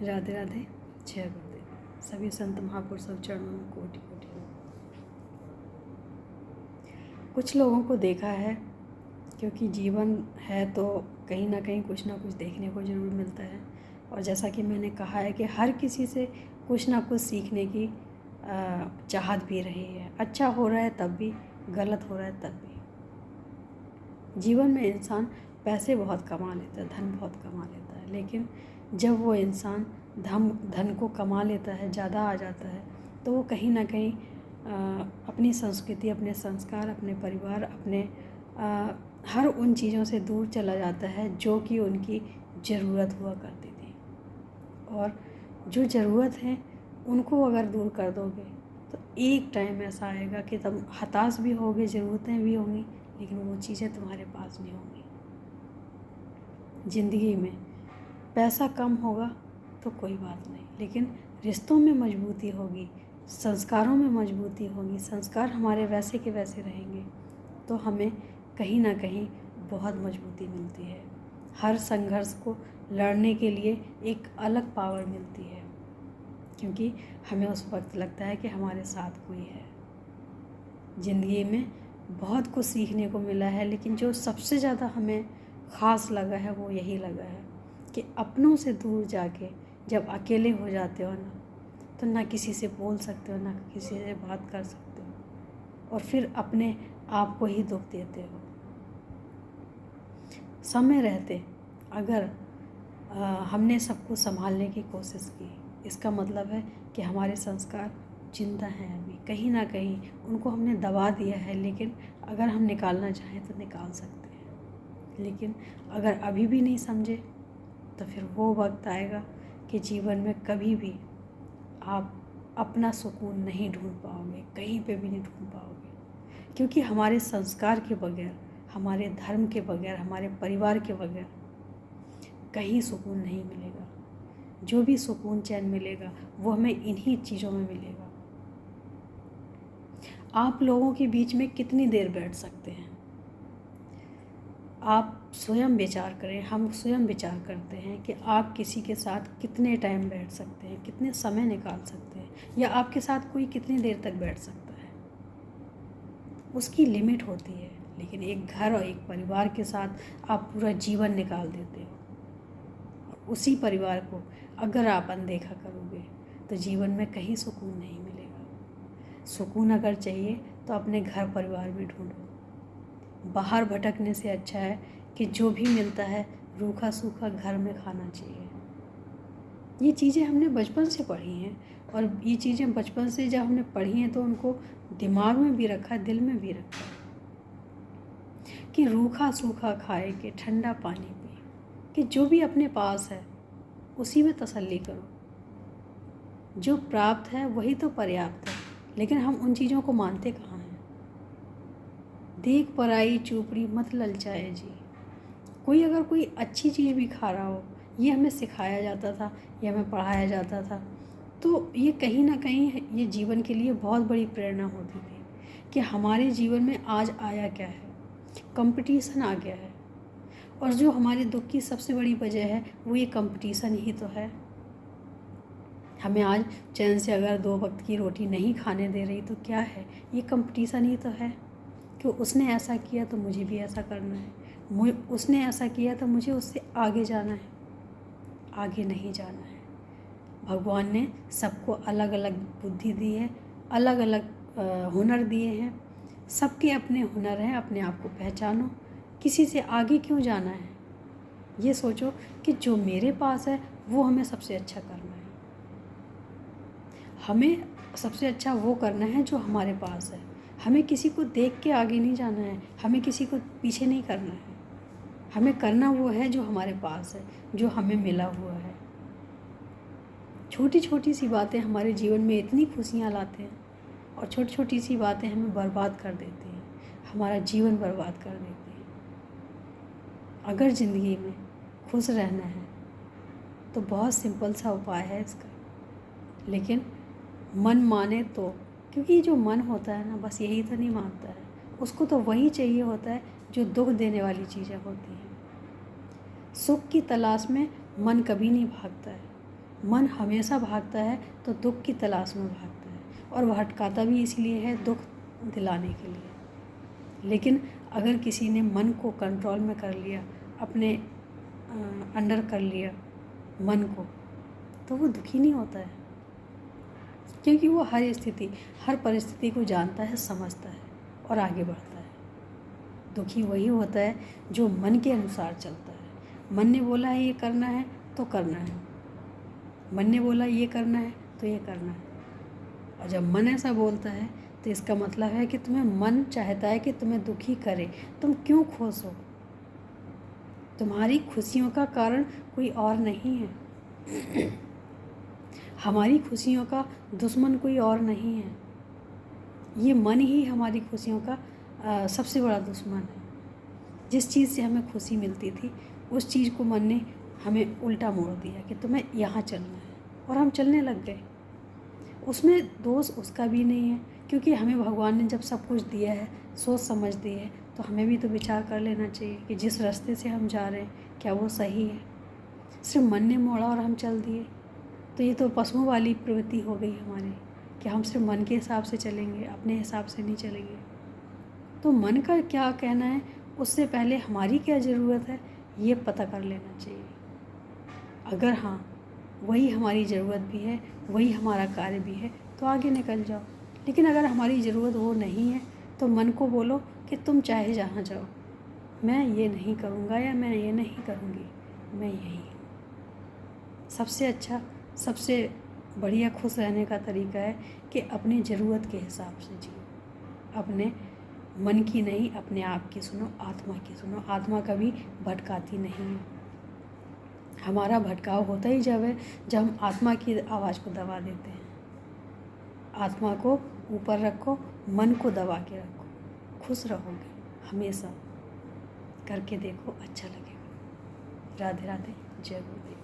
राधे राधे। जय गुरुदेव। सभी संत महापुरुषों चरणों में कोटि कोटि। कुछ लोगों को देखा है, क्योंकि जीवन है तो कहीं ना कहीं कुछ ना कुछ देखने को ज़रूर मिलता है। और जैसा कि मैंने कहा है कि हर किसी से कुछ ना कुछ सीखने की चाहत भी रही है। अच्छा हो रहा है तब भी, गलत हो रहा है तब भी। जीवन में इंसान पैसे बहुत कमा लेता है, धन बहुत कमा लेता है, लेकिन जब वो इंसान धन को कमा लेता है, ज़्यादा आ जाता है, तो वो कहीं ना कहीं अपनी संस्कृति, अपने संस्कार, अपने परिवार, अपने हर उन चीज़ों से दूर चला जाता है जो कि उनकी ज़रूरत हुआ करती थी। और जो ज़रूरत है उनको अगर दूर कर दोगे तो एक टाइम ऐसा आएगा कि तुम हताश भी होगे, ज़रूरतें भी होंगी, लेकिन वो चीज़ें तुम्हारे पास नहीं होंगी। ज़िंदगी में पैसा कम होगा तो कोई बात नहीं, लेकिन रिश्तों में मजबूती होगी, संस्कारों में मजबूती होगी, संस्कार हमारे वैसे के वैसे रहेंगे तो हमें कहीं ना कहीं बहुत मजबूती मिलती है। हर संघर्ष को लड़ने के लिए एक अलग पावर मिलती है, क्योंकि हमें उस वक्त लगता है कि हमारे साथ कोई है। ज़िंदगी में बहुत कुछ सीखने को मिला है, लेकिन जो सबसे ज़्यादा हमें ख़ास लगा है वो यही लगा है कि अपनों से दूर जाके जब अकेले हो जाते हो ना, तो ना किसी से बोल सकते हो, ना किसी से बात कर सकते हो, और फिर अपने आप को ही दुख देते हो। समय रहते अगर हमने सबको संभालने की कोशिश की, इसका मतलब है कि हमारे संस्कार जिंदा हैं अभी, कहीं ना कहीं उनको हमने दबा दिया है, लेकिन अगर हम निकालना चाहें तो निकाल सकते हैं। लेकिन अगर अभी भी नहीं समझे तो फिर वो वक्त आएगा कि जीवन में कभी भी आप अपना सुकून नहीं ढूंढ पाओगे, कहीं पे भी नहीं ढूंढ पाओगे, क्योंकि हमारे संस्कार के बगैर, हमारे धर्म के बगैर, हमारे परिवार के बगैर कहीं सुकून नहीं मिलेगा। जो भी सुकून चैन मिलेगा वो हमें इन्हीं चीज़ों में मिलेगा। आप लोगों के बीच में कितनी देर बैठ सकते हैं? आप स्वयं विचार करें, हम स्वयं विचार करते हैं कि आप किसी के साथ कितने टाइम बैठ सकते हैं, कितने समय निकाल सकते हैं, या आपके साथ कोई कितनी देर तक बैठ सकता है। उसकी लिमिट होती है, लेकिन एक घर और एक परिवार के साथ आप पूरा जीवन निकाल देते हो। और उसी परिवार को अगर आप अनदेखा करोगे तो जीवन में कहीं सुकून नहीं मिलेगा। सुकून अगर चाहिए तो अपने घर परिवार में ढूंढो। बाहर भटकने से अच्छा है कि जो भी मिलता है रूखा सूखा घर में खाना चाहिए। ये चीज़ें हमने बचपन से पढ़ी हैं, और ये चीज़ें बचपन से जब हमने पढ़ी हैं तो उनको दिमाग में भी रखा, दिल में भी रखा कि रूखा सूखा खाए कि ठंडा पानी पिए, कि जो भी अपने पास है उसी में तसल्ली करो। जो प्राप्त है वही तो पर्याप्त है, लेकिन हम उन चीज़ों को मानते कहाँ हैं। देख पराई चूपड़ी मत ललचाए जी। कोई अगर कोई अच्छी चीज़ भी खा रहा हो, ये हमें सिखाया जाता था, ये हमें पढ़ाया जाता था, तो ये कहीं ना कहीं ये जीवन के लिए बहुत बड़ी प्रेरणा होती थी कि हमारे जीवन में आज आया क्या है, कंपटीशन आ गया है। और जो हमारे दुख की सबसे बड़ी वजह है वो ये कंपटीशन ही तो है। हमें आज चैन से अगर 2 वक्त की रोटी नहीं खाने दे रही तो क्या है, ये कंपटीशन ही तो है कि उसने ऐसा किया तो मुझे भी ऐसा करना है, उसने ऐसा किया तो मुझे उससे आगे जाना है। आगे नहीं जाना है। भगवान ने सबको अलग अलग बुद्धि दी है, अलग अलग हुनर दिए हैं। सबके अपने हुनर हैं, अपने आप को पहचानो। किसी से आगे क्यों जाना है? ये सोचो कि जो मेरे पास है वो हमें सबसे अच्छा करना है। हमें सबसे अच्छा वो करना है जो हमारे पास है। हमें किसी को देख के आगे नहीं जाना है, हमें किसी को पीछे नहीं करना है। हमें करना वो है जो हमारे पास है, जो हमें मिला हुआ है। छोटी छोटी सी बातें हमारे जीवन में इतनी खुशियाँ लाते हैं, और छोटी छोटी सी बातें हमें बर्बाद कर देती हैं, हमारा जीवन बर्बाद कर देती हैं। अगर ज़िंदगी में खुश रहना है तो बहुत सिंपल सा उपाय है इसका, लेकिन मन माने तो, क्योंकि जो मन होता है ना, बस यही तो नहीं मानता है, उसको तो वही चाहिए होता है जो दुख देने वाली चीज़ें होती हैं। सुख की तलाश में मन कभी नहीं भागता है, मन हमेशा भागता है तो दुख की तलाश में भागता है, और भटकाता भी इसलिए है दुख दिलाने के लिए। लेकिन अगर किसी ने मन को कंट्रोल में कर लिया, अपने अंडर कर लिया मन को, तो वो दुखी नहीं होता है, क्योंकि वो हर स्थिति, हर परिस्थिति को जानता है, समझता है और आगे बढ़ता है। दुखी वही होता है जो मन के अनुसार चलता है। मन ने बोला है ये करना है तो करना है, मन ने बोला ये करना है तो ये करना है। और जब मन ऐसा बोलता है तो इसका मतलब है कि तुम्हें मन चाहता है कि तुम्हें दुखी करे। तुम क्यों खुश हो? तुम्हारी खुशियों का कारण कोई और नहीं है। हमारी खुशियों का दुश्मन कोई और नहीं है। ये मन ही हमारी खुशियों का सबसे बड़ा दुश्मन है। जिस चीज़ से हमें खुशी मिलती थी उस चीज़ को मन ने हमें उल्टा मोड़ दिया कि तुम्हें यहाँ चलना है, और हम चलने लग गए। उसमें दोष उसका भी नहीं है, क्योंकि हमें भगवान ने जब सब कुछ दिया है, सोच समझ दी है, तो हमें भी तो विचार कर लेना चाहिए कि जिस रास्ते से हम जा रहे हैं क्या वो सही है। सिर्फ मन ने मोड़ा और हम चल दिए, तो ये तो पशुओं वाली प्रवृत्ति हो गई हमारी कि हम सिर्फ मन के हिसाब से चलेंगे, अपने हिसाब से नहीं चलेंगे। तो मन का क्या कहना है, उससे पहले हमारी क्या ज़रूरत है ये पता कर लेना चाहिए। अगर हाँ वही हमारी ज़रूरत भी है, वही हमारा कार्य भी है, तो आगे निकल जाओ। लेकिन अगर हमारी ज़रूरत वो नहीं है तो मन को बोलो कि तुम चाहे जहाँ जाओ, मैं ये नहीं करूँगा या मैं ये नहीं करूँगी, मैं यही हूँ। सबसे अच्छा, सबसे बढ़िया खुश रहने का तरीका है कि अपनी ज़रूरत के हिसाब से जियो। अपने मन की नहीं, अपने आप की सुनो, आत्मा की सुनो। आत्मा कभी भटकाती नहीं है। हमारा भटकाव होता ही जब है जब हम आत्मा की आवाज़ को दबा देते हैं। आत्मा को ऊपर रखो, मन को दबा के रखो, खुश रहोगे हमेशा। करके देखो, अच्छा लगेगा। राधे राधे, जय गुरुदेव।